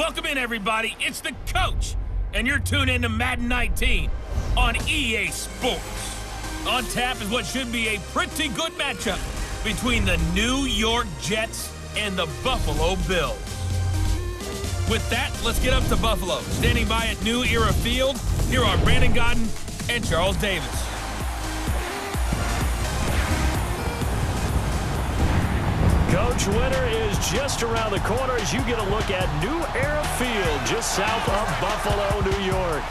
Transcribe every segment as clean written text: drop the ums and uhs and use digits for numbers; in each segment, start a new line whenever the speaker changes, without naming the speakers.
Welcome in, everybody. It's the coach, and you're tuned in to Madden 19 on EA Sports. On tap is what should be a pretty good matchup between the New York Jets and the Buffalo Bills. With that, let's get up to Buffalo. Standing by at New Era Field, here are Brandon Godden and Charles Davis.
Coach, winter is just around the corner as you get a look at New Era Field, just south of Buffalo, New York.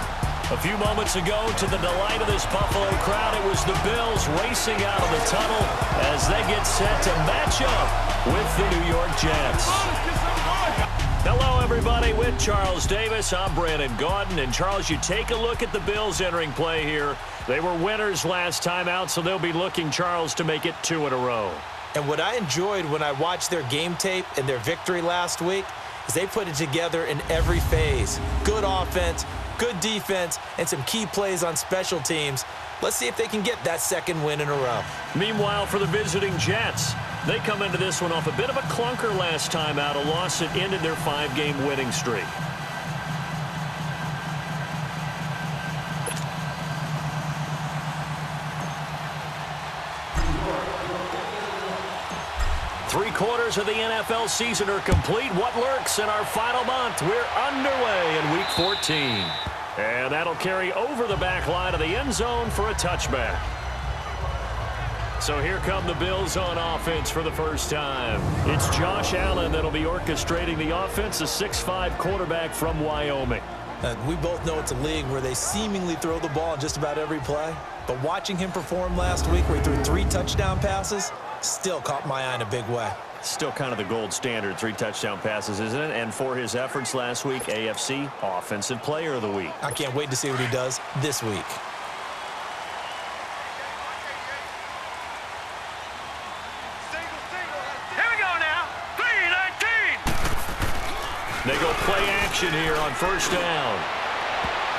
A few moments ago, to the delight of this Buffalo crowd, it was the Bills racing out of the tunnel as they get set to match up with the New York Jets. Hello, everybody. With Charles Davis, I'm Brandon Godden. And, Charles, you take a look at the Bills entering play here. They were winners last time out, so they'll be looking, Charles, to make it 2 in a row.
And what I enjoyed when I watched their game tape and their victory last week is they put it together in every phase. Good offense, good defense, and some key plays on special teams. Let's see if they can get that second win in a row.
Meanwhile, for the visiting Jets, they come into this one off a bit of a clunker last time out, a loss that ended their 5-game winning streak. Three-quarters of the NFL season are complete. What lurks in our final month? We're underway in Week 14. And that'll carry over the back line of the end zone for a touchback. So here come the Bills on offense for the first time. It's Josh Allen that'll be orchestrating the offense, a 6'5" quarterback from Wyoming.
We both know it's a league where they seemingly throw the ball in just about every play. But watching him perform last week where he threw 3 touchdown passes still caught my eye in a big way.
Still kind of the gold standard, 3 touchdown passes, isn't it? And for his efforts last week, AFC Offensive Player of the Week.
I can't wait to see what he does this week.
Here we go now. 3-19.
They go play action here on first down.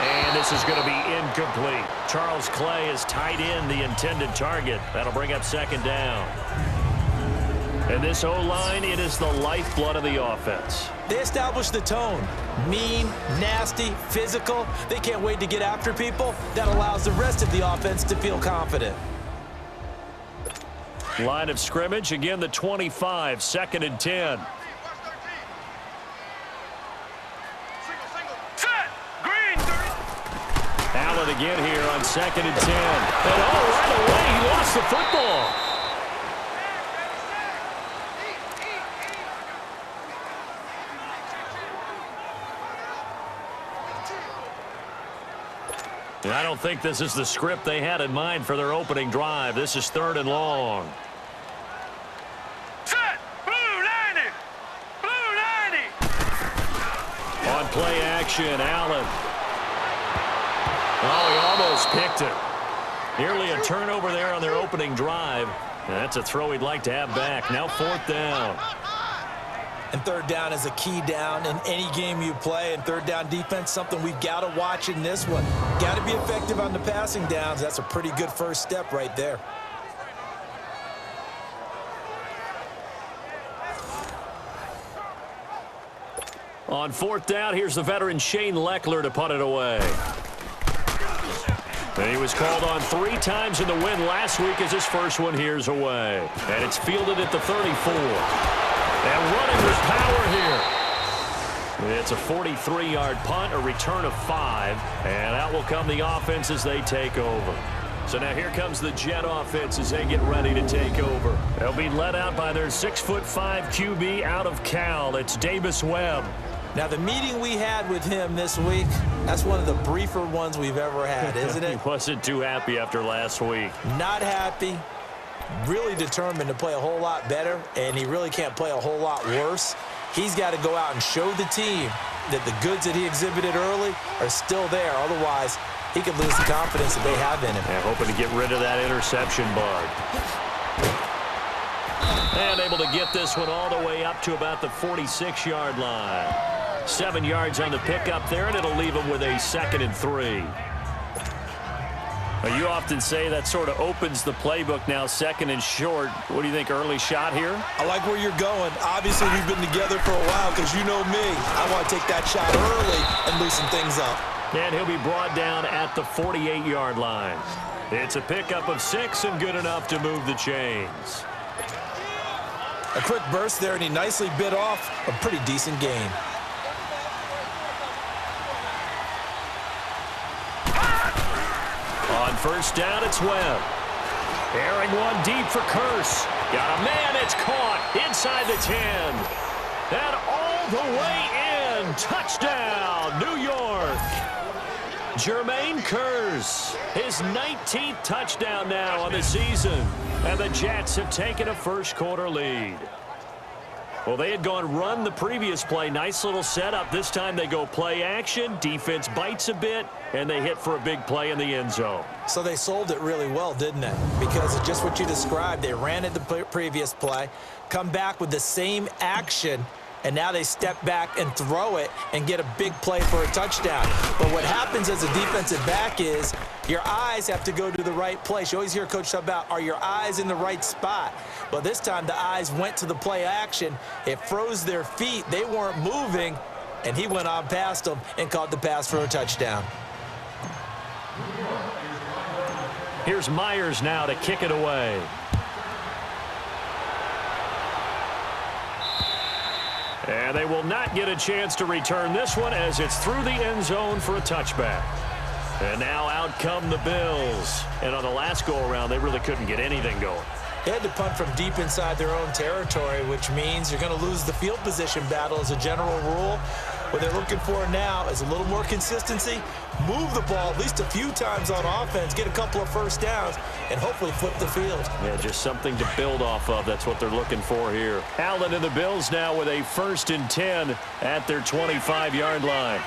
And this is going to be incomplete. Charles Clay is tied in the intended target. That'll bring up second down. And this O-line, it is the lifeblood of the offense.
They establish the tone. Mean, nasty, physical. They can't wait to get after people. That allows the rest of the offense to feel confident.
Line of scrimmage, again the 25, 2nd and 10. Allen again here on 2nd and 10. And right away, he lost the football. And I don't think this is the script they had in mind for their opening drive. This is 3rd and long.
Set. Blue 90. Blue 90.
On play action, Allen. Oh, he almost picked it. Nearly a turnover there on their opening drive. And that's a throw he'd like to have back. Now 4th down.
And 3rd down is a key down in any game you play. And 3rd down defense, something we've got to watch in this one. Got to be effective on the passing downs. That's a pretty good first step right there.
On 4th down, here's the veteran Shane Leckler to punt it away. And he was called on 3 times in the win last week as his first one here's away. And it's fielded at the 34. And running with power here. It's a 43-yard punt, a return of 5. And out will come the offense as they take over. So now here comes the Jet offense as they get ready to take over. They'll be led out by their 6'5" QB out of Cal. It's Davis Webb.
Now, the meeting we had with him this week, that's one of the briefer ones we've ever had, isn't it?
He wasn't too happy after last week.
Not happy. Really determined to play a whole lot better, and he really can't play a whole lot worse. He's got to go out and show the team that the goods that he exhibited early are still there. Otherwise, he could lose the confidence that they have in him.
Yeah, hoping to get rid of that interception bug. And able to get this one all the way up to about the 46-yard line. 7 yards on the pickup there, and it'll leave him with a 2nd and 3. Well, you often say that sort of opens the playbook now, second and short. What do you think, early shot here?
I like where you're going. Obviously, we've been together for a while because you know me. I want to take that shot early and loosen things up.
And he'll be brought down at the 48-yard line. It's a pickup of 6 and good enough to move the chains.
A quick burst there, and he nicely bit off a pretty decent gain.
On first down, it's Webb. Airing one deep for Curse. Got a man, it's caught inside the 10. And all the way in. Touchdown, New York. Jermaine Curse, his 19th touchdown now on the season. And the Jets have taken a first-quarter lead. Well, they had gone run the previous play. Nice little setup. This time they go play action. Defense bites a bit, and they hit for a big play in the end zone.
So they sold it really well, didn't they? Because of just what you described. They ran it the previous play, come back with the same action, and now they step back and throw it and get a big play for a touchdown. But what happens as a defensive back is your eyes have to go to the right place. You always hear Coach talk about, are your eyes in the right spot? Well, this time the eyes went to the play action. It froze their feet. They weren't moving, and he went on past them and caught the pass for a touchdown.
Here's Myers now to kick it away. And they will not get a chance to return this one as it's through the end zone for a touchback. And now out come the Bills. And on the last go-around, they really couldn't get anything going.
They had to punt from deep inside their own territory, which means you're going to lose the field position battle as a general rule. What they're looking for now is a little more consistency, move the ball at least a few times on offense, get a couple of first downs, and hopefully flip the field.
Yeah, just something to build off of. That's what they're looking for here. Allen and the Bills now with a 1st and 10 at their 25-yard line.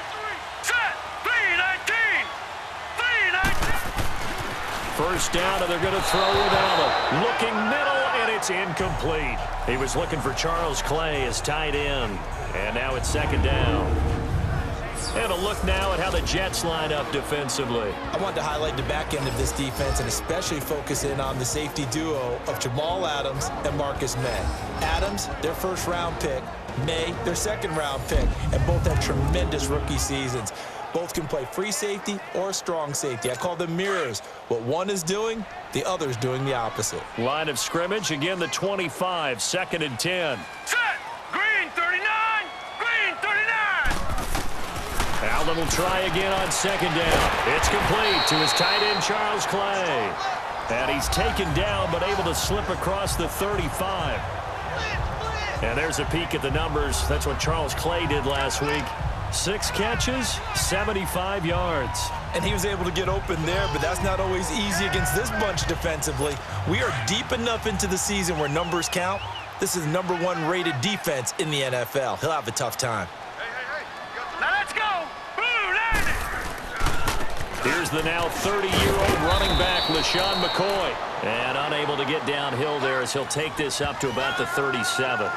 First down, and they're going to throw with Allen. Looking middle, and it's incomplete. He was looking for Charles Clay as tight end. And now it's 2nd down. And a look now at how the Jets line up defensively.
I wanted to highlight the back end of this defense and especially focus in on the safety duo of Jamal Adams and Marcus May. Adams, their 1st-round pick. May, their 2nd-round pick. And both had tremendous rookie seasons. Both can play free safety or strong safety. I call them mirrors. What one is doing, the other is doing the opposite.
Line of scrimmage, again the 25, 2nd and 10.
Set! Green 39! Green 39!
Allen will try again on 2nd down. It's complete to his tight end, Charles Clay. And he's taken down but able to slip across the 35. And there's a peek at the numbers. That's what Charles Clay did last week. 6 catches, 75 yards.
And he was able to get open there, but that's not always easy against this bunch defensively. We are deep enough into the season where numbers count. This is the #1 rated defense in the NFL. He'll have a tough time.
Now let's go! Blue Lightning!
Here's the now 30-year-old running back, LaShawn McCoy. And unable to get downhill there as he'll take this up to about the 37.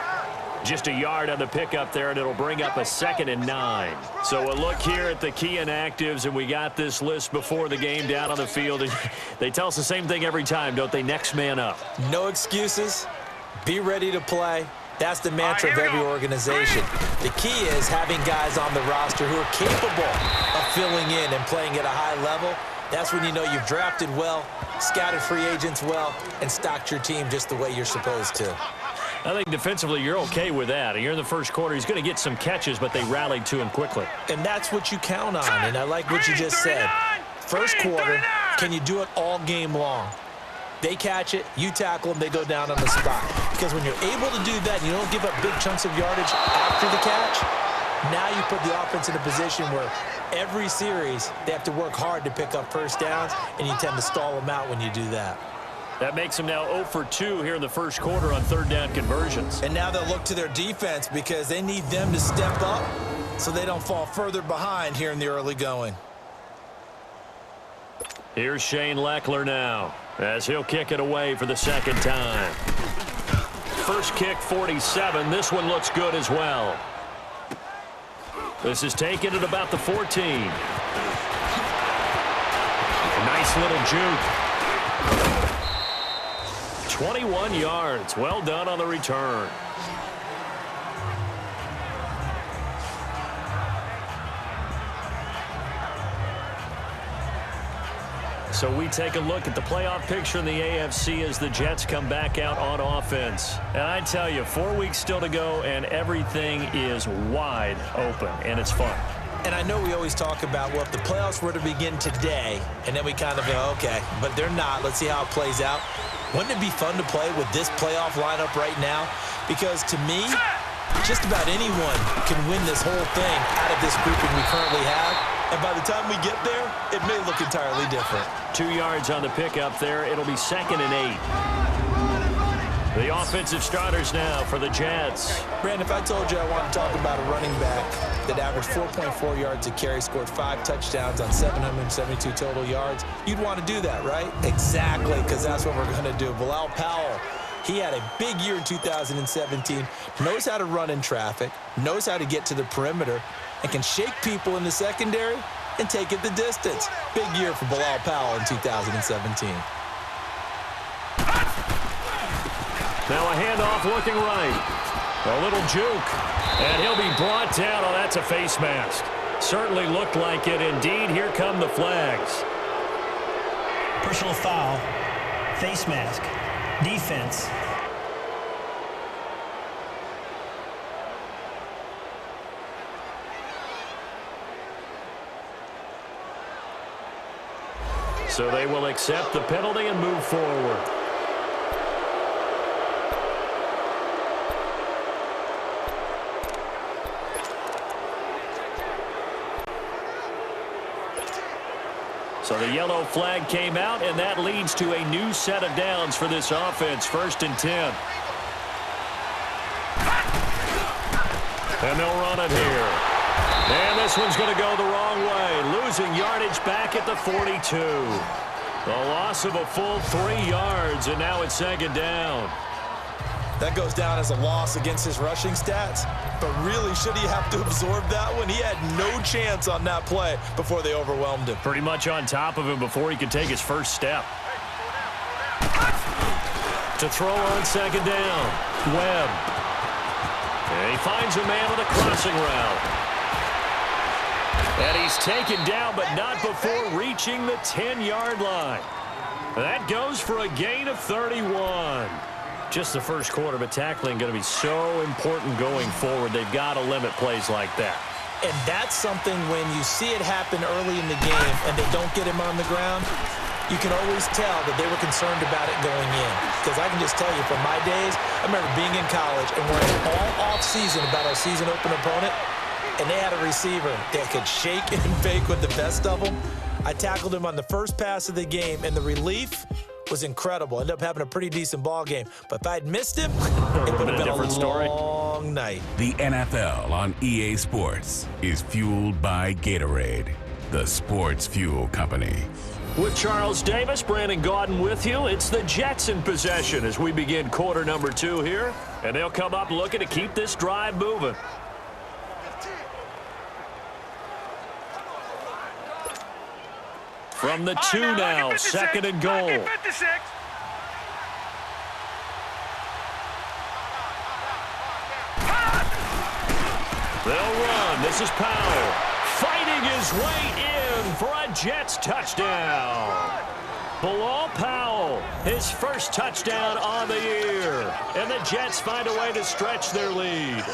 Just a yard on the pickup there, and it'll bring up a 2nd and 9. So a look here at the key inactives, and we got this list before the game down on the field. And they tell us the same thing every time, don't they? Next man up.
No excuses. Be ready to play. That's the mantra of every organization. The key is having guys on the roster who are capable of filling in and playing at a high level. That's when you know you've drafted well, scouted free agents well, and stocked your team just the way you're supposed to.
I think defensively you're okay with that. You're in the 1st quarter. He's going to get some catches, but they rallied to him quickly.
And that's what you count on, and I like what you just said. 1st quarter, can you do it all game long? They catch it, you tackle them, they go down on the spot. Because when you're able to do that, you don't give up big chunks of yardage after the catch. Now you put the offense in a position where every series they have to work hard to pick up first downs, and you tend to stall them out when you do that.
That makes them now 0 for 2 here in the 1st quarter on 3rd down conversions.
And now they'll look to their defense because they need them to step up so they don't fall further behind here in the early going.
Here's Shane Leckler now as he'll kick it away for the 2nd time. First kick, 47. This one looks good as well. This is taken at about the 14. Nice Nice little juke. 21 yards. Well done on the return. So we take a look at the playoff picture in the AFC as the Jets come back out on offense. And I tell you, 4 weeks still to go, and everything is wide open, and it's fun.
And I know we always talk about, well, if the playoffs were to begin today, and then we kind of go, okay, but they're not. Let's see how it plays out. Wouldn't it be fun to play with this playoff lineup right now? Because to me, just about anyone can win this whole thing out of this grouping we currently have. And by the time we get there, it may look entirely different.
2 yards on the pickup there. It'll be 2nd and 8. The offensive starters now for the Jets.
Brandon, if I told you I want to talk about a running back that averaged 4.4 yards a carry, scored 5 touchdowns on 772 total yards, you'd want to do that, right? Exactly, because that's what we're going to do. Bilal Powell, he had a big year in 2017, knows how to run in traffic, knows how to get to the perimeter, and can shake people in the secondary and take it the distance. Big year for Bilal Powell in 2017.
Now a handoff looking right. A little juke. And he'll be brought down. Oh, that's a face mask. Certainly looked like it. Indeed, here come the flags.
Personal foul. Face mask. Defense.
So they will accept the penalty and move forward. So the yellow flag came out, and that leads to a new set of downs for this offense. 1st and 10. And they'll run it here. And this one's going to go the wrong way. Losing yardage back at the 42. A loss of a full 3 yards, and now it's 2nd down.
That goes down as a loss against his rushing stats. But really, should he have to absorb that one? He had no chance on that play before they overwhelmed him.
Pretty much on top of him before he could take his first step. To throw on 2nd down. Webb. And he finds a man with a crossing route. And he's taken down, but not before reaching the 10-yard line. That goes for a gain of 31. Just the first quarter, but tackling going to be so important going forward. They've got to limit plays like that.
And that's something when you see it happen early in the game and they don't get him on the ground, you can always tell that they were concerned about it going in. Because I can just tell you from my days, I remember being in college and worrying all off-season about our season open opponent, and they had a receiver that could shake and fake with the best of them. I tackled him on the first pass of the game, and the relief was incredible. Ended up having a pretty decent ball game. But if I'd missed him, it would have been a long night.
The NFL on EA Sports is fueled by Gatorade, the sports fuel company.
With Charles Davis, Brandon Gaudin with you. It's the Jets in possession as we begin quarter number 2 here. And they'll come up looking to keep this drive moving. From the 2 now, 2nd and goal. They'll run. This is Powell. Fighting his way in for a Jets touchdown. Bilal Powell, his first touchdown on the year. And the Jets find a way to stretch their lead.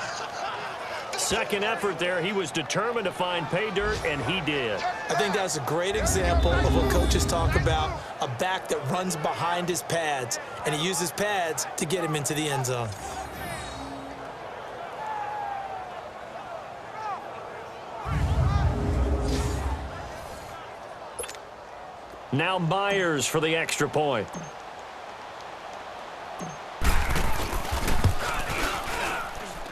Second effort there, he was determined to find pay dirt, and he did.
I think that's a great example of what coaches talk about, a back that runs behind his pads, and he uses pads to get him into the end zone.
Now Myers for the extra point.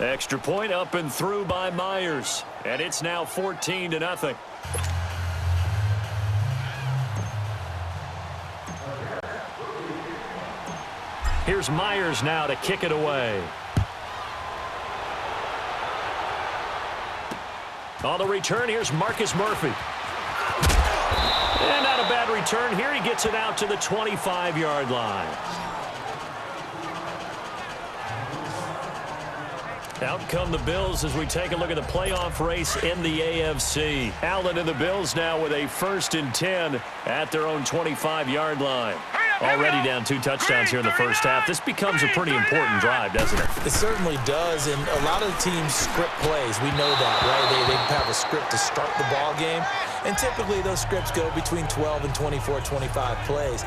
Extra point up and through by Myers. And it's now 14-0. Here's Myers now to kick it away. On the return, here's Marcus Murphy. And out a bad return here. He gets it out to the 25-yard line. Out come the Bills as we take a look at the playoff race in the AFC. Allen and the Bills now with a 1st and 10 at their own 25-yard line. Already down 2 touchdowns here in the first half. This becomes a pretty important drive, doesn't it?
It certainly does, and a lot of the teams script plays. We know that, right? They have a script to start the ball game, and typically those scripts go between 12 and 24, 25 plays.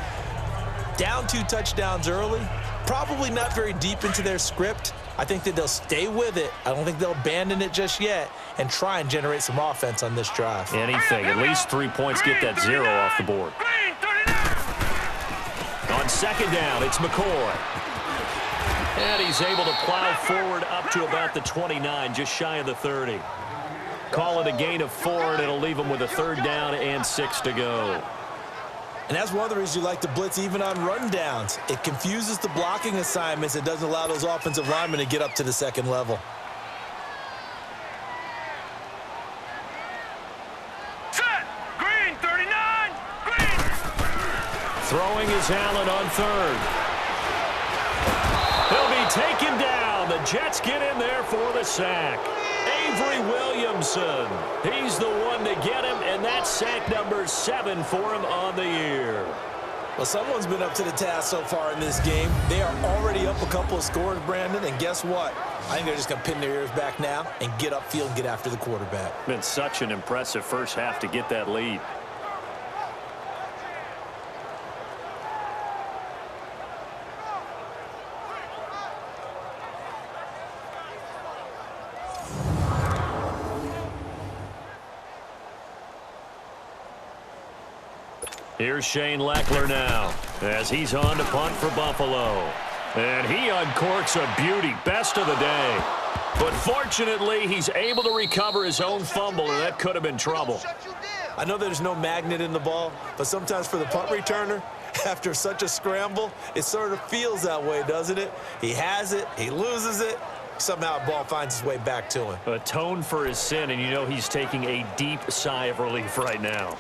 Down 2 touchdowns early, probably not very deep into their script. I think that they'll stay with it. I don't think they'll abandon it just yet and try and generate some offense on this drive.
Anything, at least 3 points, get that 0 off the board. On 2nd down, it's McCoy. And he's able to plow forward up to about the 29, just shy of the 30. Call it a gain of 4, and it'll leave him with a 3rd down and 6 to go.
And that's one of the reasons you like to blitz even on run downs. It confuses the blocking assignments. It doesn't allow those offensive linemen to get up to the 2nd level.
Set. Green, 39. Green.
Throwing is Allen on 3rd. He'll be taken down. The Jets get in there for the sack. Avery Williamson. He's the one to get him, and that's sack number 7 for him on the year.
Well, someone's been up to the task so far in this game. They are already up a couple of scores, Brandon, and guess what? I think they're just going to pin their ears back now and get upfield and get after the quarterback.
Been such an impressive first half to get that lead. Here's Shane Leckler now as he's on to punt for Buffalo. And he uncorks a beauty, best of the day. But fortunately, he's able to recover his own fumble, and that could have been trouble.
I know there's no magnet in the ball, but sometimes for the punt returner, after such a scramble, it sort of feels that way, doesn't it? He has it, he loses it, somehow the ball finds its way back to him.
Atone for his sin, and you know he's taking a deep sigh of relief right now.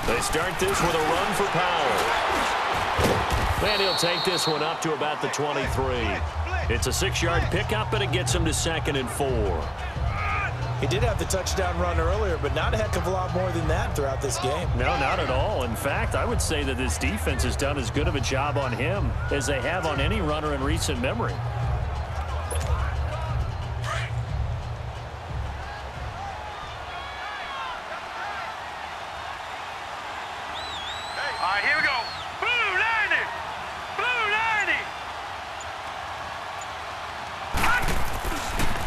They start this with a run for Powell. And he'll take this one up to about the 23. It's a 6-yard pickup, and it gets him to 2nd and 4.
He did have the touchdown run earlier, but not a heck of a lot more than that throughout this game.
No, not at all. In fact, I would say that this defense has done as good of a job on him as they have on any runner in recent memory.
All right, here we go. Blue 90. Blue 90.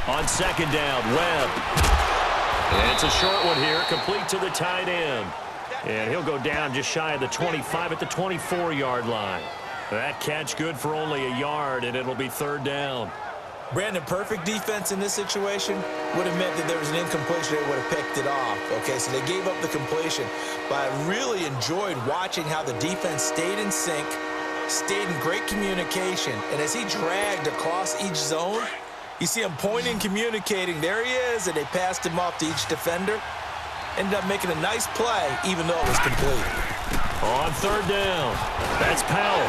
On 2nd down, Webb. And it's a short one here, complete to the tight end. And he'll go down just shy of the 25 at the 24-yard line. That catch good for only a yard, and it'll be 3rd down.
Brandon, perfect defense in this situation would have meant that there was an incompletion. They would have picked it off. Okay, so they gave up the completion. But I really enjoyed watching how the defense stayed in sync, stayed in great communication. And as he dragged across each zone, you see him pointing, communicating. There he is, and they passed him off to each defender. Ended up making a nice play, even though it was complete.
On 3rd down, that's Powell.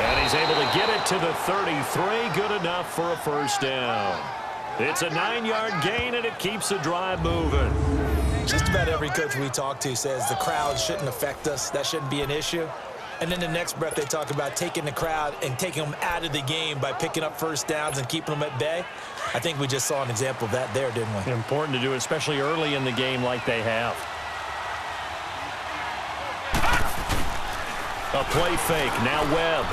And he's able to get it to the 33. Good enough for a 1st down. It's a 9-yard gain, and it keeps the drive moving.
Just about every coach we talk to says the crowd shouldn't affect us. That shouldn't be an issue. And then the next breath they talk about taking the crowd and taking them out of the game by picking up 1st downs and keeping them at bay. I think we just saw an example of that there, didn't we?
Important to do, especially early in the game like they have. A play fake, now Webb.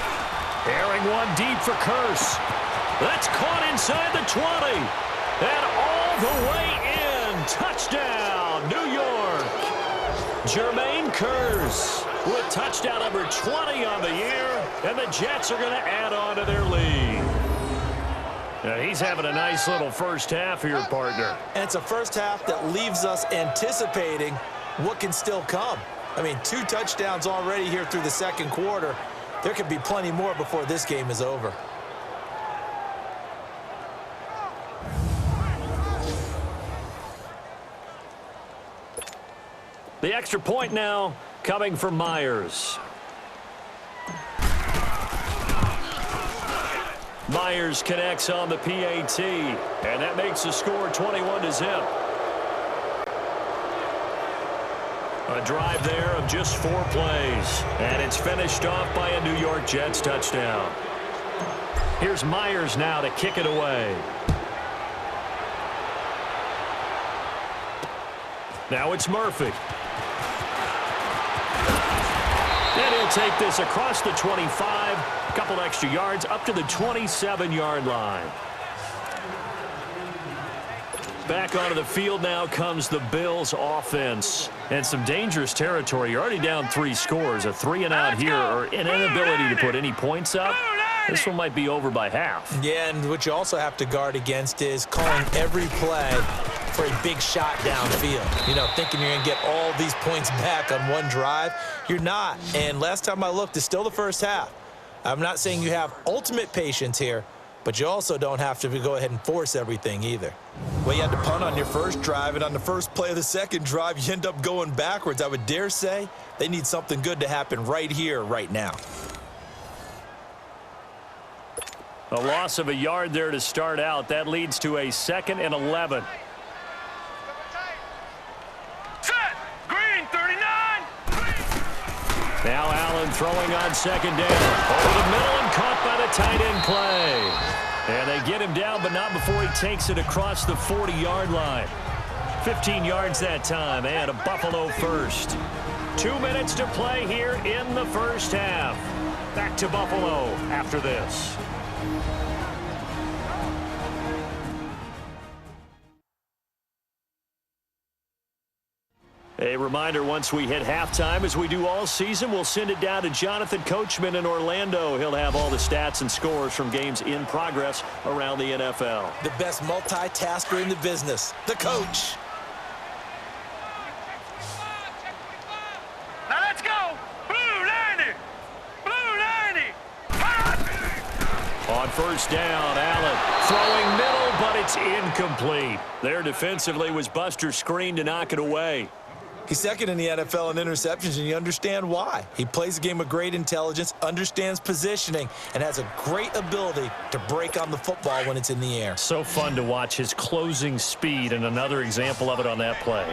Airing one deep for Curse. That's caught inside the 20. And all the way in. Touchdown, New York. Jermaine Curse with touchdown number 20 on the year. And the Jets are going to add on to their lead. Now he's having a nice little first half here, partner.
And it's a first half that leaves us anticipating what can still come. I mean, 2 touchdowns already here through the second quarter. There could be plenty more before this game is over.
The extra point now coming from Myers. Myers connects on the PAT, and that makes the score 21-0. A drive there of just 4 plays, and it's finished off by a New York Jets touchdown. Here's Myers now to kick it away. Now it's Murphy. And he'll take this across the 25, a couple extra yards up to the 27-yard line. Back onto the field now comes the Bills offense. And some dangerous territory. You're already down 3 scores. A 3-and-out here or an inability to put any points up. This one might be over by half.
Yeah, and what you also have to guard against is calling every play for a big shot downfield. You know, thinking you're going to get all these points back on one drive. You're not. And last time I looked, it's still the first half. I'm not saying you have ultimate patience here, but you also don't have to go ahead and force everything either. Well, you had to punt on your first drive, and on the first play of the second drive, you end up going backwards. I would dare say they need something good to happen right here, right now.
A loss of a yard there to start out. That leads to a 2nd and 11.
Set. Green, 39.
Now Allen throwing on 2nd down. Over the middle and caught by the tight end play. And they get him down, but not before he takes it across the 40-yard line. 15 yards that time, and a Buffalo first. 2 minutes to play here in the first half. Back to Buffalo after this. A reminder, once we hit halftime, as we do all season, we'll send it down to Jonathan Coachman in Orlando. He'll have all the stats and scores from games in progress around the NFL.
The best multitasker in the business, the coach.
Now let's go. Blue 90. Blue 90.
On first down, Allen throwing middle, but it's incomplete. There defensively was Buster's screen to knock it away.
He's second in the NFL in interceptions, and you understand why. He plays a game of great intelligence, understands positioning, and has a great ability to break on the football when it's in the air.
So fun to watch his closing speed, and another example of it on that play.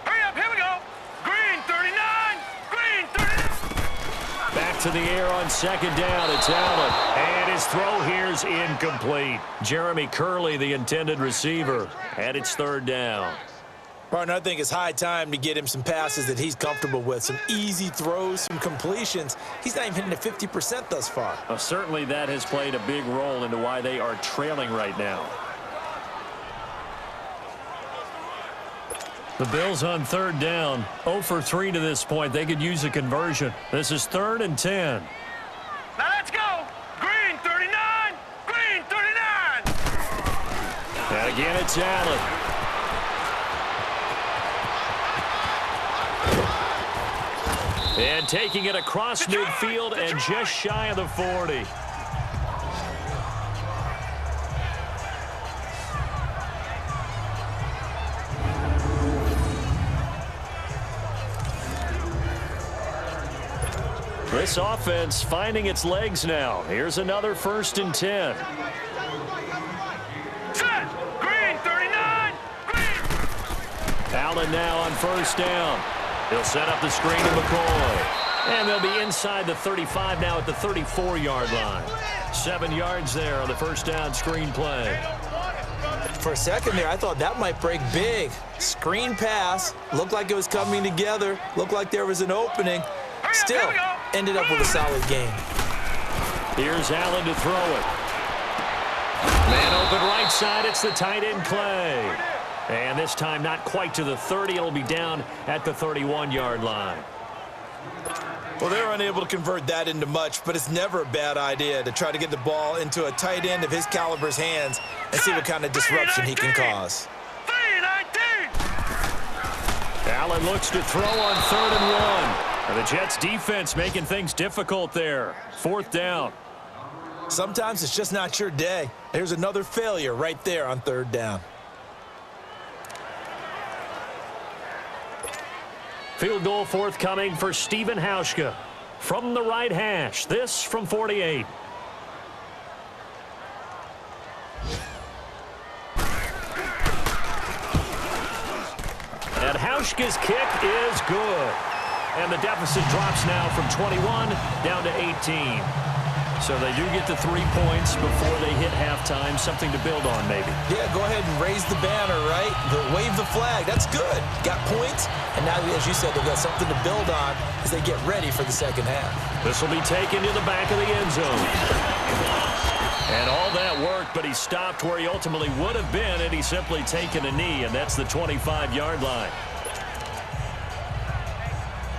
Hurry up, here we go. Green, 39. Green, 39.
Back to the air on 2nd down. It's Allen. And his throw here's incomplete. Jeremy Curley, the intended receiver. And it's 3rd down.
Partner, I think it's high time to get him some passes that he's comfortable with. Some easy throws, some completions. He's not even hitting at 50% thus far.
Certainly that has played a big role into why they are trailing right now. The Bills on 3rd down. 0 for 3 to this point. They could use a conversion. This is 3rd and 10.
Now let's go. Green, 39. Green, 39.
And again, it's Allen. And taking it across midfield and just shy of the 40. This offense finding its legs now. Here's another 1st and 10.
Set. Green, 39. Green.
Allen now on 1st down. He'll set up the screen to McCoy. And they'll be inside the 35 now at the 34-yard line. 7 yards there on the 1st down screen play.
For a second there, I thought that might break big. Screen pass. Looked like it was coming together. Looked like there was an opening. Still ended up with a solid game.
Here's Allen to throw it. Man open right side. It's the tight end Clay. And this time not quite to the 30. It'll be down at the 31-yard line.
Well, they're unable to convert that into much, but it's never a bad idea to try to get the ball into a tight end of his caliber's hands and see what kind of disruption he can cause.
Allen looks to throw on 3rd and 1. And the Jets defense making things difficult there. 4th down.
Sometimes it's just not your day. There's another failure right there on 3rd down.
Field goal forthcoming for Stephen Hauschka from the right hash. This from 48. And Hauschka's kick is good. And the deficit drops now from 21 down to 18. So they do get the 3 points before they hit halftime. Something to build on, maybe.
Yeah, go ahead and raise the banner, right? Wave the flag. That's good. Got points. And now, as you said, they've got something to build on as they get ready for the second half.
This will be taken to the back of the end zone. And all that work, but he stopped where he ultimately would have been had he simply taken a knee, and that's the 25-yard line.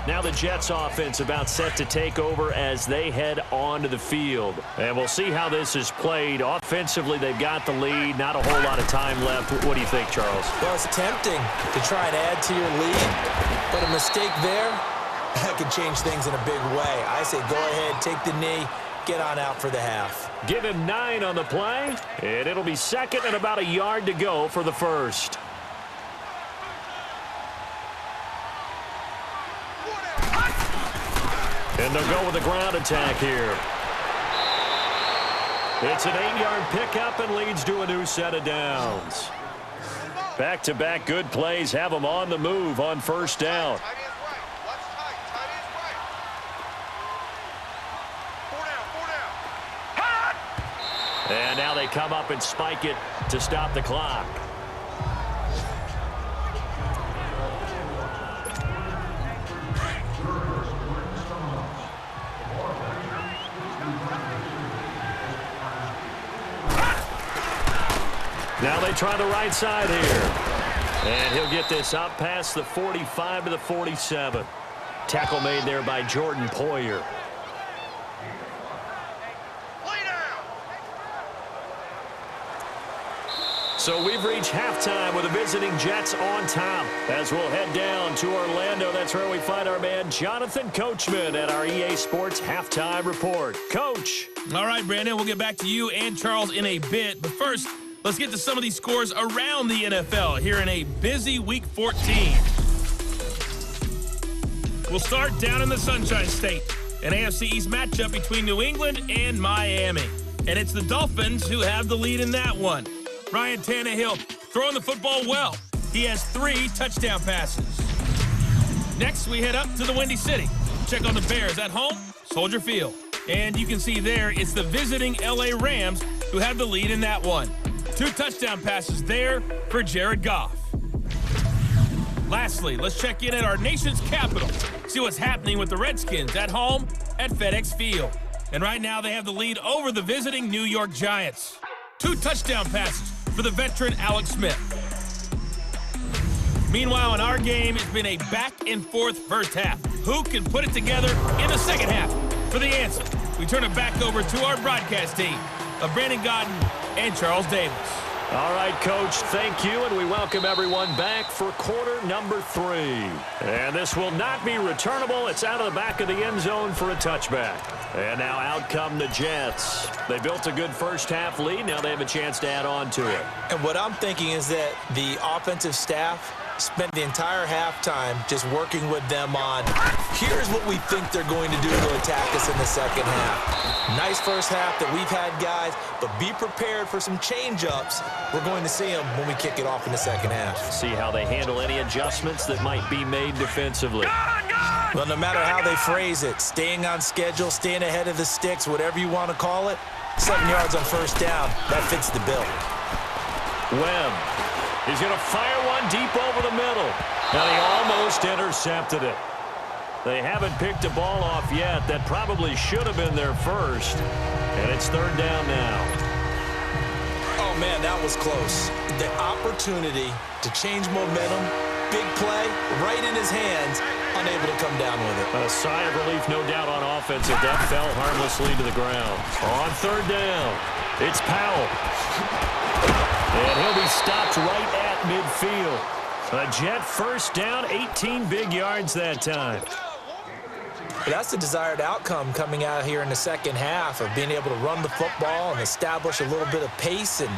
Now the Jets offense about set to take over as they head onto the field. And we'll see how this is played. Offensively, they've got the lead. Not a whole lot of time left. What do you think, Charles?
Well, it's tempting to try and add to your lead, but a mistake there, that could change things in a big way. I say go ahead, take the knee, get on out for the half.
Give him 9 on the play, and it'll be 2nd and about a yard to go for the first. And they'll go with the ground attack here. It's an 8-yard pickup and leads to a new set of downs. Back-to-back good plays have them on the move on 1st down. And now they come up and spike it to stop the clock. Now they try the right side here. And he'll get this up past the 45 to the 47. Tackle made there by Jordan Poyer. So we've reached halftime with the visiting Jets on top. As we'll head down to Orlando, that's where we find our man Jonathan Coachman at our EA Sports Halftime Report. Coach.
All right, Brandon, we'll get back to you and Charles in a bit. But first, let's get to some of these scores around the NFL here in a busy Week 14. We'll start down in the Sunshine State, an AFC East matchup between New England and Miami. And it's the Dolphins who have the lead in that one. Ryan Tannehill throwing the football well. He has 3 touchdown passes. Next, we head up to the Windy City. Check on the Bears at home, Soldier Field. And you can see there it's the visiting LA Rams who have the lead in that one. 2 touchdown passes there for Jared Goff. Lastly, let's check in at our nation's capital. See what's happening with the Redskins at home at FedEx Field. And right now they have the lead over the visiting New York Giants. 2 touchdown passes for the veteran Alex Smith. Meanwhile, in our game, it's been a back-and-forth first half. Who can put it together in the second half? For the answer, we turn it back over to our broadcast team of Brandon Godden and Charles Davis.
All right, Coach, thank you, and we welcome everyone back for quarter number 3. And this will not be returnable. It's out of the back of the end zone for a touchback. And now out come the Jets. They built a good first half lead. Now they have a chance to add on to it.
And what I'm thinking is that the offensive staff spent the entire halftime just working with them on, here's what we think they're going to do to attack us in the second half. Nice first half that we've had, guys, but be prepared for some change-ups. We're going to see them when we kick it off in the second half.
See how they handle any adjustments that might be made defensively.
Well, no matter how they phrase it, staying on schedule, staying ahead of the sticks, whatever you want to call it, 7 yards on first down, that fits the bill.
Webb. He's going to fire one deep over the middle. And he almost intercepted it. They haven't picked a ball off yet. That probably should have been their first. And it's 3rd down now.
Oh, man, that was close. The opportunity to change momentum, big play, right in his hands, unable to come down with it.
A sigh of relief, no doubt, on offense. That fell harmlessly to the ground. On 3rd down, it's Powell. And he'll be stopped right at midfield. A Jet first down, 18 big yards that time.
But that's the desired outcome coming out here in the second half of being able to run the football and establish a little bit of pace and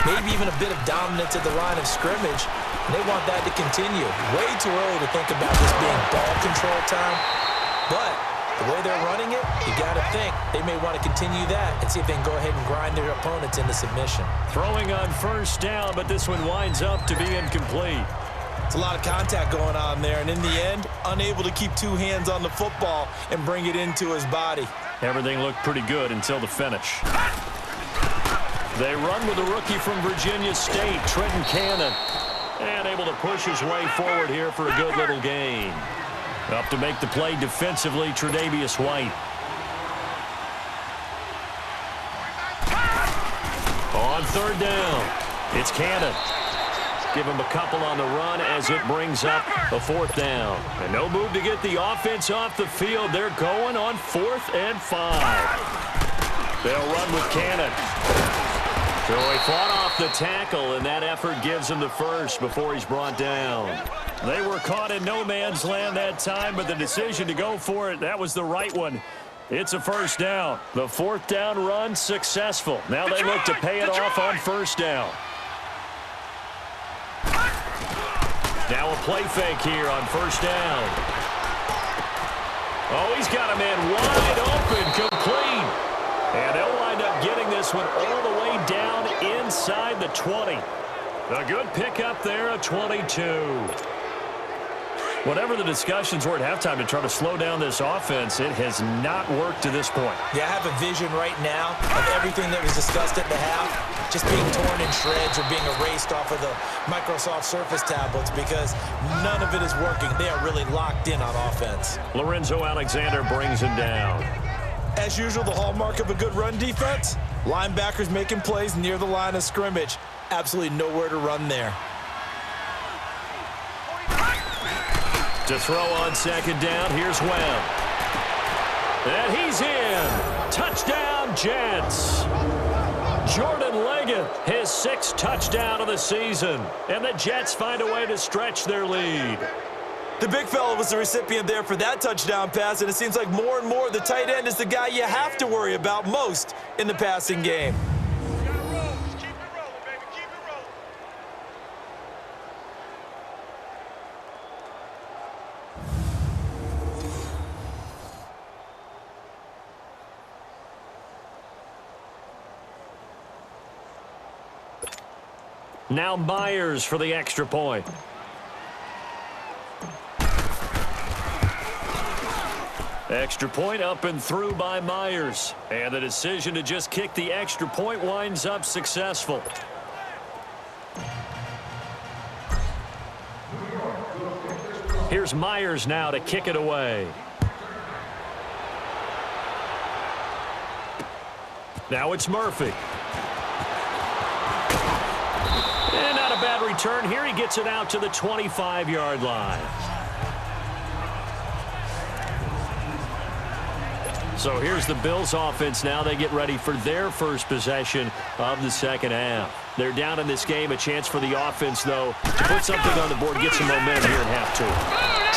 maybe even a bit of dominance at the line of scrimmage. And they want that to continue. Way too early to think about this being ball control time. But the way they're running it, you got to think they may want to continue that and see if they can go ahead and grind their opponents into submission.
Throwing on first down, but this one winds up to be incomplete.
It's a lot of contact going on there, and in the end, unable to keep two hands on the football and bring it into his body.
Everything looked pretty good until the finish. They run with a rookie from Virginia State, Trenton Cannon, and able to push his way forward here for a good little gain. Up to make the play defensively, Tre'Davious White. On third down, it's Cannon. Give him a couple on the run as it brings up a fourth down. And no move to get the offense off the field. They're going on 4th and 5. They'll run with Cannon. So he fought off the tackle, and that effort gives him the first before he's brought down. They were caught in no man's land that time, but the decision to go for it, that was the right one. It's a first down. The 4th down run successful. Now they look to pay it off on first down. Now a play fake here on first down. Oh, he's got a man wide open, complete. And they'll wind up getting this one all the way down inside the 20. A good pickup there, a 22. Whatever the discussions were at halftime to try to slow down this offense, it has not worked to this point.
Yeah, I have a vision right now of everything that was discussed at the half just being torn in shreds or being erased off of the Microsoft Surface tablets because none of it is working. They are really locked in on offense.
Lorenzo Alexander brings him down.
As usual, the hallmark of a good run defense, linebackers making plays near the line of scrimmage. Absolutely nowhere to run there.
To throw on second down, here's Webb. And he's in. Touchdown, Jets. Jordan Leggett, his 6th touchdown of the season. And the Jets find a way to stretch their lead.
The big fella was the recipient there for that touchdown pass, and it seems like more and more the tight end is the guy you have to worry about most in the passing game.
Now Myers for the extra point. Extra point up and through by Myers. And the decision to just kick the extra point winds up successful. Here's Myers now to kick it away. Now it's Murphy. And not a bad return. Here he gets it out to the 25-yard line. So here's the Bills offense now. They get ready for their first possession of the second half. They're down in this game. A chance for the offense, though, to put something on the board, get some momentum here in half two.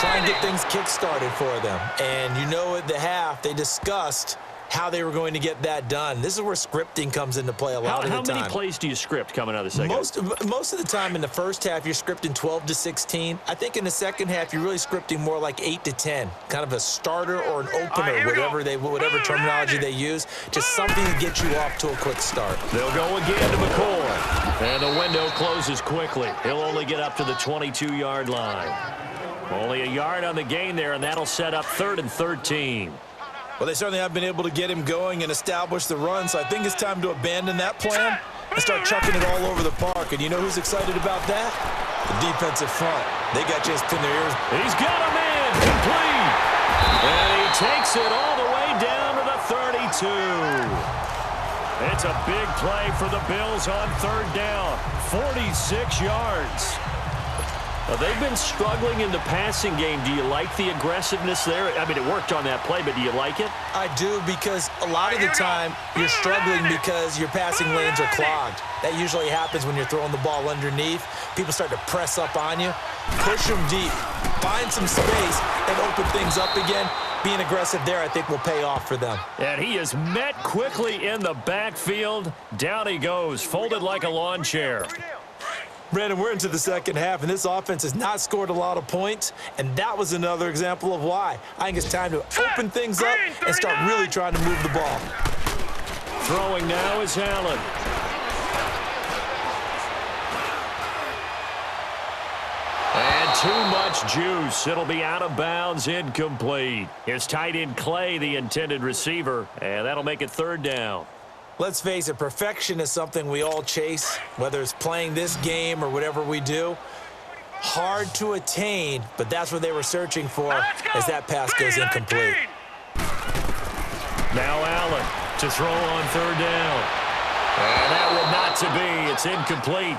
Try and get things kick-started for them. And you know at the half, they discussed how they were going to get that done. This is where scripting comes into play a lot of the time.
How many plays do you script coming out of the second?
Most of the time in the first half, you're scripting 12 to 16. I think in the second half, you're really scripting more like 8 to 10. Kind of a starter or an opener, whatever terminology they use. Just something to get you off to a quick start.
They'll go again to McCoy. And the window closes quickly. He'll only get up to the 22-yard line. Only a yard on the gain there, and that'll set up 3rd and 13.
Well, they certainly have been able to get him going and establish the run, so I think it's time to abandon that plan and start chucking it all over the park. And you know who's excited about that? The defensive front. They got just in their ears.
He's got a man complete. And he takes it all the way down to the 32. It's a big play for the Bills on 3rd down. 46 yards. They've been struggling in the passing game. Do you like the aggressiveness there? I mean, it worked on that play, but do you like it?
I do, because a lot of the time you're struggling because your passing lanes are clogged. That usually happens when you're throwing the ball underneath. People start to press up on you. Push them deep. Find some space and open things up again. Being aggressive there, I think, will pay off for them.
And he is met quickly in the backfield. Down he goes, folded like a lawn chair.
Brandon, we're into the second half, and this offense has not scored a lot of points, and that was another example of why. I think it's time to open things up and start really trying to move the ball.
Throwing now is Allen. And too much juice. It'll be out of bounds, incomplete. Here's tight end Clay, the intended receiver, and that'll make it third down.
Let's face it, perfection is something we all chase, whether it's playing this game or whatever we do. Hard to attain, but that's what they were searching for as that pass goes incomplete.
Now Allen to throw on third down. And that will not to be. It's incomplete.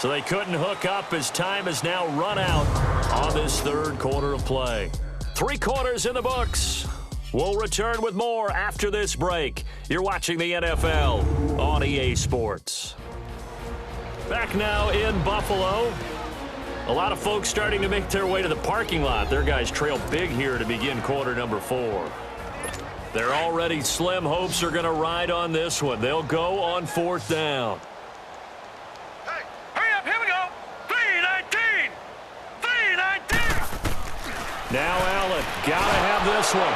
So they couldn't hook up as time has now run out on this third quarter of play. 3 quarters in the books. We'll return with more after this break. You're watching the NFL on EA Sports. Back now in Buffalo. A lot of folks starting to make their way to the parking lot. Their guys trail big here to begin quarter number 4. They're already slim hopes are going to ride on this one. They'll go on 4th down.
Hey, hurry up, here we go. 3-19. 3-19.
Now Allen, gotta have this one.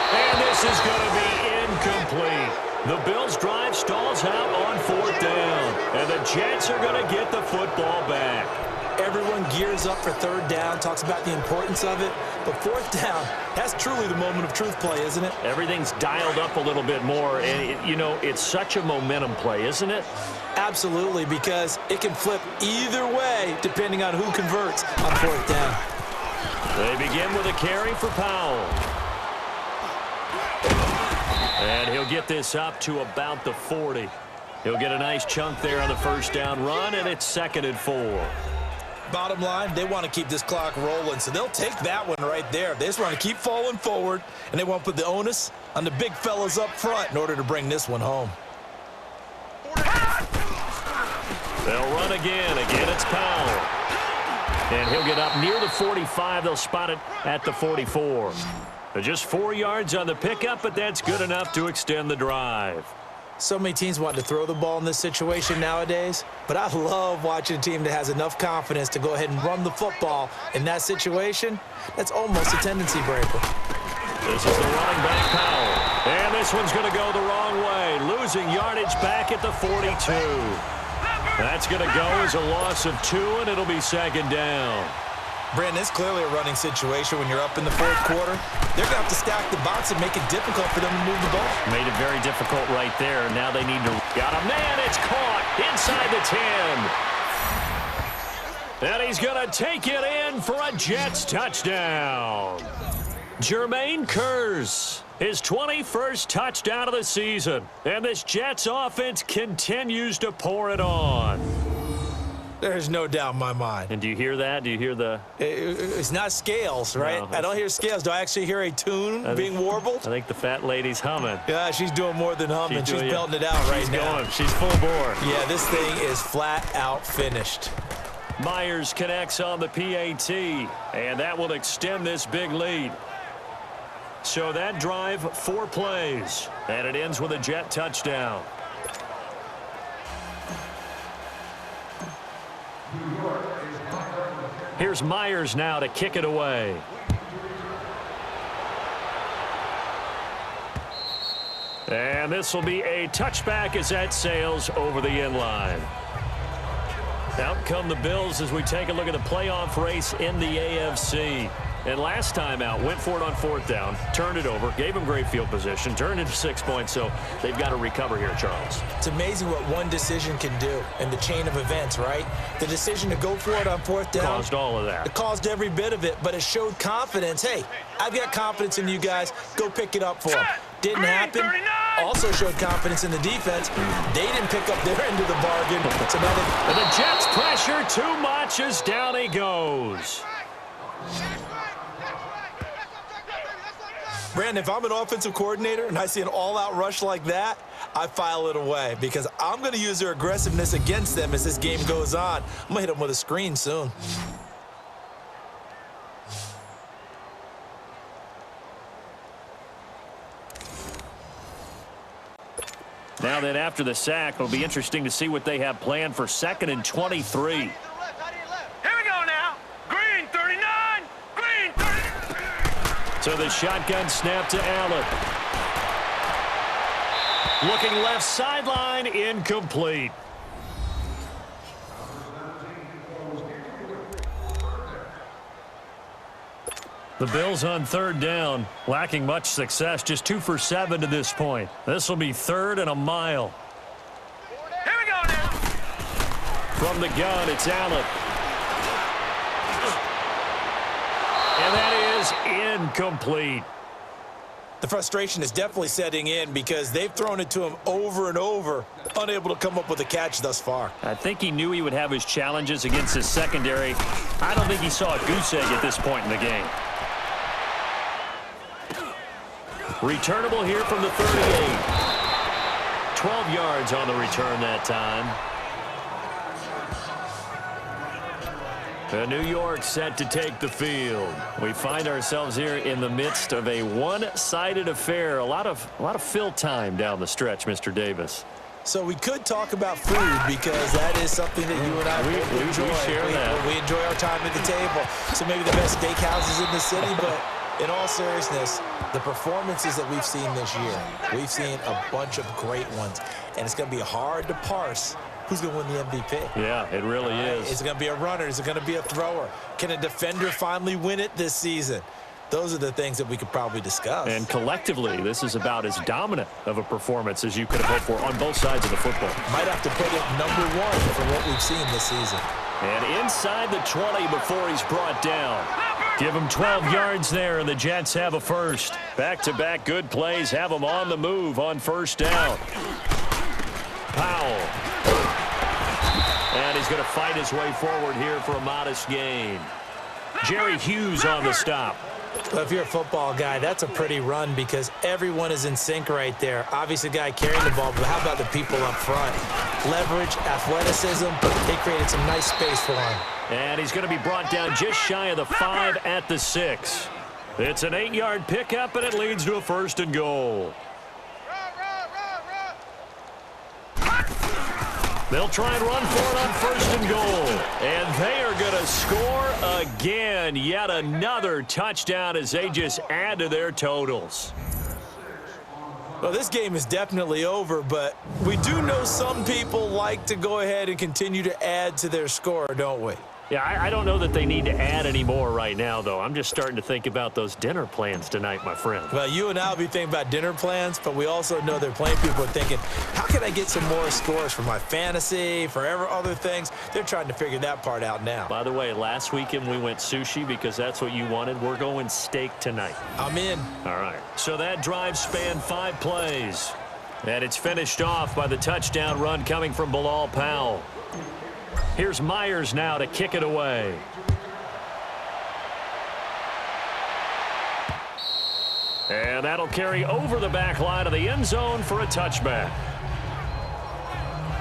And this is going to be incomplete. The Bills' drive stalls out on 4th down. And the Jets are going to get the football back.
Everyone gears up for 3rd down, talks about the importance of it. But 4th down, that's truly the moment of truth play, isn't it?
Everything's dialed up a little bit more. And, it's such a momentum play, isn't it?
Absolutely, because it can flip either way depending on who converts on 4th down.
They begin with a carry for Powell. And he'll get this up to about the 40. He'll get a nice chunk there on the first down run, and it's 2nd and 4.
Bottom line, they want to keep this clock rolling, so they'll take that one right there. They just want to keep falling forward, and they want to put the onus on the big fellas up front in order to bring this one home.
They'll run again. Again, it's Powell. And he'll get up near the 45. They'll spot it at the 44. Just 4 yards on the pickup, but that's good enough to extend the drive.
So many teams want to throw the ball in this situation nowadays, but I love watching a team that has enough confidence to go ahead and run the football in that situation. That's almost a tendency breaker.
This is the running back, Powell. And this one's going to go the wrong way, losing yardage back at the 42. That's going to go as a loss of 2, and it'll be 2nd down.
Brandon, it's clearly a running situation when you're up in the 4th quarter. They're going to have to stack the box and make it difficult for them to move the ball.
Made it very difficult right there. Now they need to... Got a man. It's caught inside the 10. And he's going to take it in for a Jets touchdown. Jermaine Kearse, his 21st touchdown of the season. And this Jets offense continues to pour it on.
There's no doubt in my mind.
And do you hear that? Do you hear the...
It's not scales, right?
No,
I don't hear scales. Do I actually hear a tune being warbled?
I think the fat lady's humming.
Yeah, she's doing more than humming. She's belting it out right now.
She's full bore.
Yeah, this thing is flat out finished.
Myers connects on the PAT, and that will extend this big lead. So that drive, 4 plays, and it ends with a Jet touchdown. Here's Myers now to kick it away. And this will be a touchback as that sails over the end line. Out come the Bills as we take a look at the playoff race in the AFC. And last time out, went for it on 4th down, turned it over, gave them great field position, turned it 6 points, so they've got to recover here, Charles.
It's amazing what one decision can do in the chain of events, right? The decision to go for it on 4th down.
Caused all of that.
It caused every bit of it, but it showed confidence. Hey, I've got confidence in you guys. Go pick it up for them. Didn't happen. also showed confidence in the defense. They didn't pick up their end of the bargain. So now
the Jets pressure too much as down he goes.
Brandon, if I'm an offensive coordinator and I see an all-out rush like that, I file it away because I'm going to use their aggressiveness against them as this game goes on. I'm going to hit them with a screen soon.
Now then, after the sack, it'll be interesting to see what they have planned for 2nd and 23.
Here we go now. Green 39. Green 39.
So the shotgun snap to Allen. Looking left sideline, incomplete. The Bills on 3rd down, lacking much success, just 2 for 7 to this point. This will be 3rd and a mile.
Here we go now.
From the gun, it's Allen. And that is incomplete.
The frustration is definitely setting in because they've thrown it to him over and over, unable to come up with a catch thus far.
I think he knew he would have his challenges against his secondary. I don't think he saw a goose egg at this point in the game. Returnable here from the 38. 12 yards on the return that time. The New York set to take the field. We find ourselves here in the midst of a one-sided affair. A lot of fill time down the stretch, Mr. Davis.
So we could talk about food because that is something that you and I enjoy.
We share that.
We enjoy our time at the table. So maybe the best steakhouses in the city, but in all seriousness, the performances that we've seen this year, we've seen a bunch of great ones, and it's going to be hard to parse who's going to win the MVP.
Yeah, it really is.
Is it going to be a runner? Is it going to be a thrower? Can a defender finally win it this season? Those are the things that we could probably discuss.
And collectively, this is about as dominant of a performance as you could have hoped for on both sides of the football.
Might have to put it #1 for what we've seen this season.
And inside the 20 before he's brought down. Give him 12 yards there, and the Jets have a first. Back-to-back good plays have them on the move on 1st down. Powell. And he's going to fight his way forward here for a modest gain. Jerry Hughes on the stop.
Well, if you're a football guy, that's a pretty run because everyone is in sync right there. Obviously, the guy carrying the ball, but how about the people up front? Leverage, athleticism, they created some nice space for him.
And he's going to be brought down just shy of the 5 at the 6. It's an 8-yard pickup, and it leads to a 1st and goal. They'll try and run for it on 1st and goal. And they are going to score again. Yet another touchdown as they just add to their totals.
Well, this game is definitely over, but we do know some people like to go ahead and continue to add to their score, don't we?
Yeah, I don't know that they need to add any more right now, though. I'm just starting to think about those dinner plans tonight, my friend.
Well, you and I will be thinking about dinner plans, but we also know they're playing people are thinking, how can I get some more scores for my fantasy, for other things? They're trying to figure that part out now.
By the way, last weekend we went sushi because that's what you wanted. We're going steak tonight.
I'm in.
All right. So that drive spanned 5 plays. And it's finished off by the touchdown run coming from Bilal Powell. Here's Myers now to kick it away. And that'll carry over the back line of the end zone for a touchback.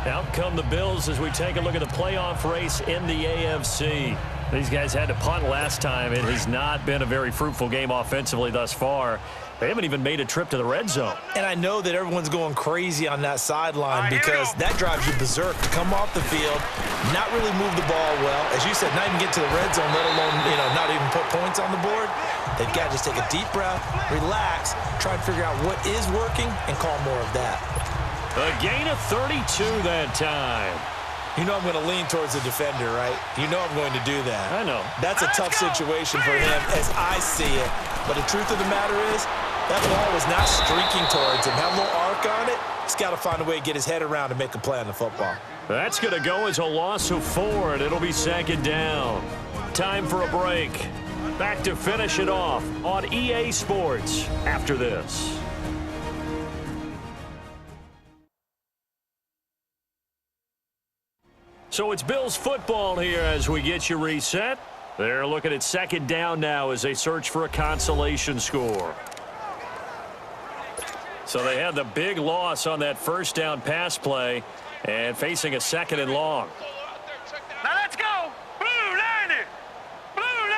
Out come the Bills as we take a look at the playoff race in the AFC. These guys had to punt last time. It has not been a very fruitful game offensively thus far. They haven't even made a trip to the red zone.
And I know that everyone's going crazy on that sideline because that drives you berserk to come off the field, not really move the ball well. As you said, not even get to the red zone, let alone, not even put points on the board. They've got to just take a deep breath, relax, try and figure out what is working, and call more of that.
A gain of 32 that time.
You know I'm going to lean towards the defender, right? You know I'm going to do that.
I know.
That's a tough situation for him as I see it. But the truth of the matter is, that ball was not streaking towards him. Had a little arc on it. He's got to find a way to get his head around and make a play on the football.
That's going to go as a loss of 4, and it'll be 2nd down. Time for a break. Back to finish it off on EA Sports after this. So it's Bills football here as we get you reset. They're looking at second down now as they search for a consolation score. So they had the big loss on that first down pass play and facing a second and long.
Now let's go. Blue 90. Blue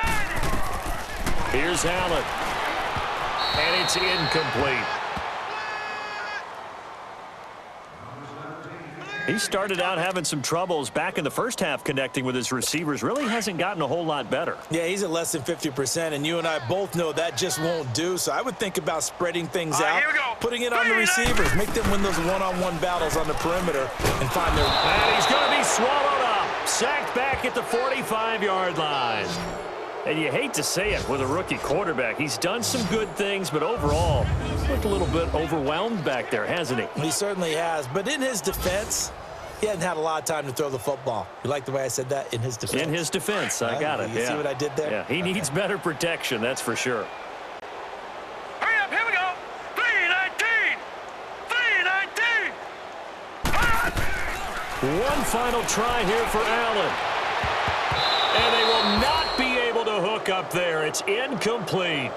90.
Here's Allen. And it's incomplete. He started out having some troubles back in the first half connecting with his receivers. Really hasn't gotten a whole lot better.
Yeah, he's at less than 50%, and you and I both know that just won't do. So I would think about spreading things out,
here we go.
putting it on the receivers, make them win those one-on-one battles on the perimeter, and find their...
And he's going to be swallowed up. Sacked back at the 45-yard line. And you hate to say it with a rookie quarterback. He's done some good things, but overall, looked a little bit overwhelmed back there, hasn't he?
He certainly has, but in his defense, he hasn't had a lot of time to throw the football. You like the way I said that? In his defense.
In his defense, I got it.
You see what I did there?
Yeah, he needs better protection, that's for sure.
Hurry up, here we go. 319. 319.
One final try here for Allen. And they will not be able to hook up there. It's incomplete.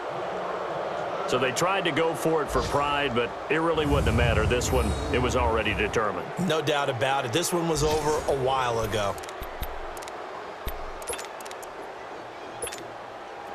So they tried to go for it for pride, but it really wouldn't have mattered. This one, it was already determined.
No doubt about it. This one was over a while ago.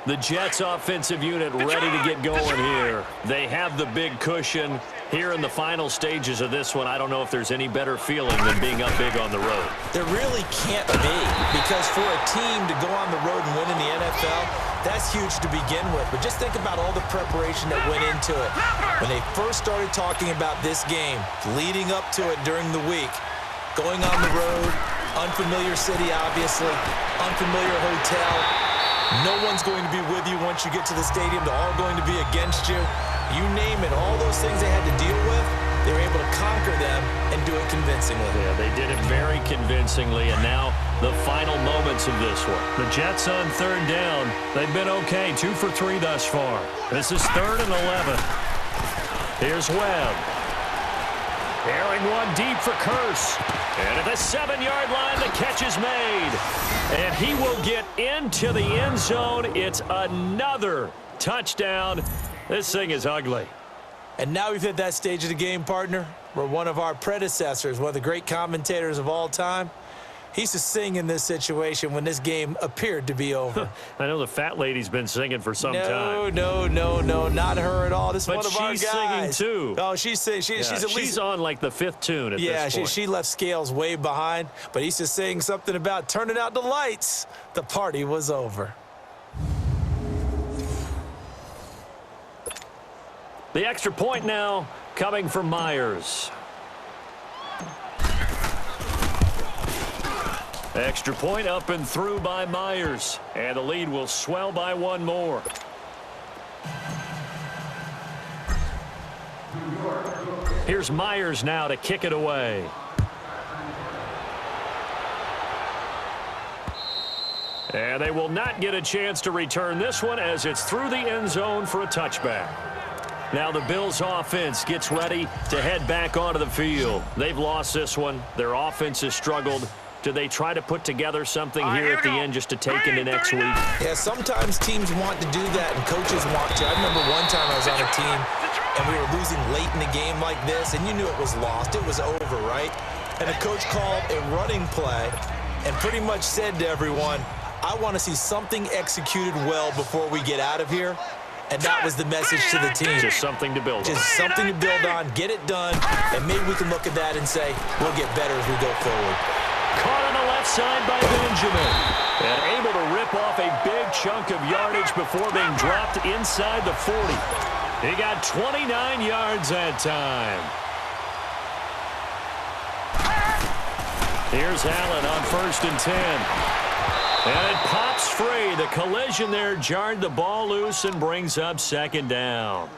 The Jets offensive unit ready to get going here. They have the big cushion. Here in the final stages of this one, I don't know if there's any better feeling than being up big on the road.
There really can't be, because for a team to go on the road and win in the NFL, that's huge to begin with. But just think about all the preparation that went into it. When they first started talking about this game, leading up to it during the week, going on the road, unfamiliar city, obviously, unfamiliar hotel. No one's going to be with you once you get to the stadium. They're all going to be against you. You name it, all those things they had to deal with, they were able to conquer them and do it convincingly.
Yeah, they did it very convincingly, and now the final moments of this one. The Jets on third down. They've been okay, 2 for 3 thus far. This is 3rd and 11. Here's Webb. Airing one deep for Curse. And at the 7-yard line, the catch is made. And he will get into the end zone. It's another touchdown. This thing is ugly.
And now we've hit that stage of the game, partner, where one of our predecessors, one of the great commentators of all time, he used to sing in this situation when this game appeared to be over.
I know the fat lady's been singing for some time.
No, not her at all. This is one of our guys.
But she's singing too.
Oh, she's singing. She's at least...
She's on like the 5th tune at this point.
She left Scales way behind, but he used to sing something about turning out the lights. The party was over.
The extra point now coming from Myers. Extra point up and through by Myers. And the lead will swell by one more. Here's Myers now to kick it away. And they will not get a chance to return this one as it's through the end zone for a touchback. Now the Bills offense gets ready to head back onto the field. They've lost this one. Their offense has struggled. Do they try to put together something here at the end just to take into next week?
Yeah, sometimes teams want to do that and coaches want to. I remember one time I was on a team and we were losing late in the game like this, and you knew it was lost. It was over, right? And the coach called a running play and pretty much said to everyone, I want to see something executed well before we get out of here. And that was the message to the team.
Just something to build on.
Just something to build on, get it done, and maybe we can look at that and say, we'll get better as we go forward.
Caught on the left side by Benjamin. And able to rip off a big chunk of yardage before being dropped inside the 40. He got 29 yards that time. Here's Allen on 1st and 10. And it pops free. The collision there jarred the ball loose and brings up 2nd down.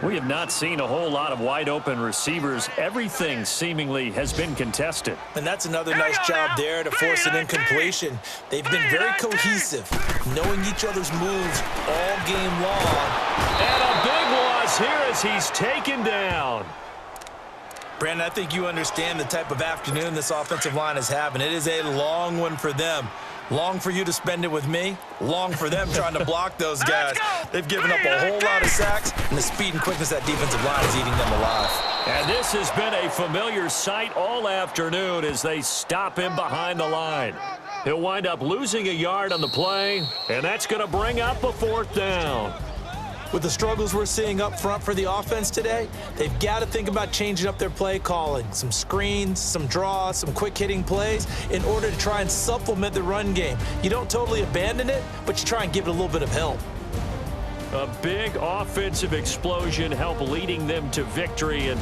We have not seen a whole lot of wide-open receivers. Everything seemingly has been contested.
And that's another nice job there to force an incompletion. They've been very cohesive, knowing each other's moves all game long.
And a big loss here as he's taken down.
Brandon, I think you understand the type of afternoon this offensive line is having. It is a long one for them. Long for you to spend it with me. Long for them trying to block those guys. They've given up a whole lot of sacks, and the speed and quickness of that defensive line is eating them alive.
And this has been a familiar sight all afternoon as they stop him behind the line. He'll wind up losing a yard on the play, and that's going to bring up a 4th down.
With the struggles we're seeing up front for the offense today, they've got to think about changing up their play calling. Some screens, some draws, some quick-hitting plays in order to try and supplement the run game. You don't totally abandon it, but you try and give it a little bit of help.
A big offensive explosion help leading them to victory, and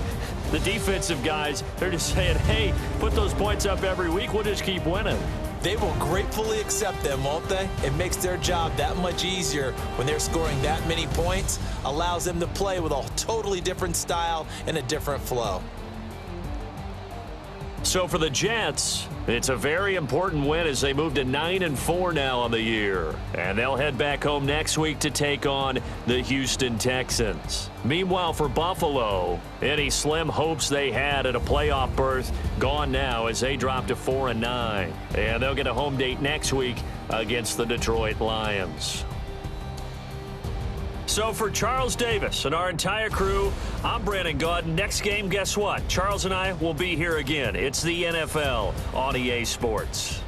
the defensive guys, they're just saying, hey, put those points up every week, we'll just keep winning.
They will gratefully accept them, won't they? It makes their job that much easier when they're scoring that many points, allows them to play with a totally different style and a different flow.
So for the Jets, it's a very important win as they move to 9-4 now on the year. And they'll head back home next week to take on the Houston Texans. Meanwhile, for Buffalo, any slim hopes they had at a playoff berth gone now as they drop to 4-9. And they'll get a home date next week against the Detroit Lions. So for Charles Davis and our entire crew, I'm Brandon Gaudin. Next game, guess what? Charles and I will be here again. It's the NFL on EA Sports.